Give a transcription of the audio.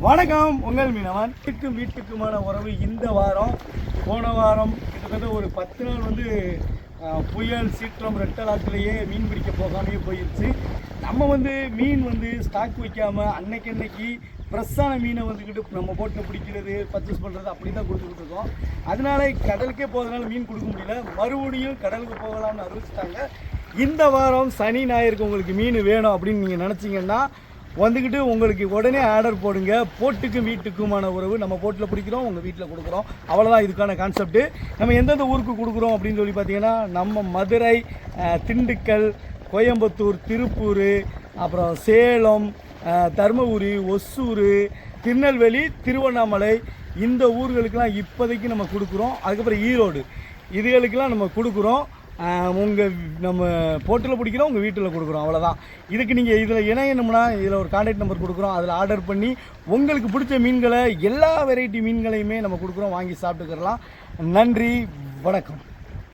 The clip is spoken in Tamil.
வணக்கம், உங்கள் மீனவன். வீட்டுக்குமான உறவு இந்த வாரம். போன வாரம் கிட்டத்தட்ட ஒரு 10 நாள் புயல் சீற்றம் ரெட்டலாத்திலேயே மீன் பிடிக்க போகாமையே போயிடுச்சு. நம்ம மீன் ஸ்டாக் வைக்காமல் அன்னைக்கு ஃப்ரெஷ்ஷான மீனை வந்துக்கிட்டு நம்ம போட்டில் பிடிக்கிறது, பர்ச்சேஸ் பண்ணுறது அப்படி தான் கொடுத்துக்கிட்டு இருக்கோம். அதனால கடலுக்கே போகிறதுனால மீன் கொடுக்க முடியல. மறுபடியும் கடலுக்கு போகலாம்னு அறிவிச்சிட்டாங்க. இந்த வாரம் சனி ஞாயிறுக்கு உங்களுக்கு மீன் வேணும் அப்படின்னு நீங்கள் நினச்சிங்கன்னா உங்களுக்கு உடனே ஆர்டர் போடுங்க. போட்டுக்கும் வீட்டுக்குமான உறவு. நம்ம போட்டில் பிடிக்கிறோம், உங்கள் வீட்டில் கொடுக்குறோம். அவ்வளோதான் இதுக்கான கான்செப்ட்டு. நம்ம எந்தெந்த ஊருக்கு கொடுக்குறோம் அப்படின்னு சொல்லி பார்த்தீங்கன்னா, நம்ம மதுரை, திண்டுக்கல், கோயம்புத்தூர், திருப்பூர், அப்புறம் சேலம், தருமபுரி, ஒசூர், திருநெல்வேலி, திருவண்ணாமலை, இந்த ஊர்களுக்கெல்லாம் இப்போதைக்கு நம்ம கொடுக்குறோம். அதுக்கப்புறம் ஈரோடு, இதுகளுக்கெல்லாம் நம்ம கொடுக்குறோம். நம்ம போட்டில் பிடிக்கிறோம், உங்கள் வீட்டில் கொடுக்குறோம். அவ்வளோதான். இதுக்கு நீங்கள் இதில் இணையணும்னா இதில் ஒரு கான்டாக்ட் நம்பர் கொடுக்குறோம். அதில் ஆர்டர் பண்ணி உங்களுக்கு பிடிச்ச மீன்களை, எல்லா வெரைட்டி மீன்களையுமே நம்ம கொடுக்குறோம். வாங்கி சாப்பிட்டுக்கிறலாம். நன்றி, வணக்கம்.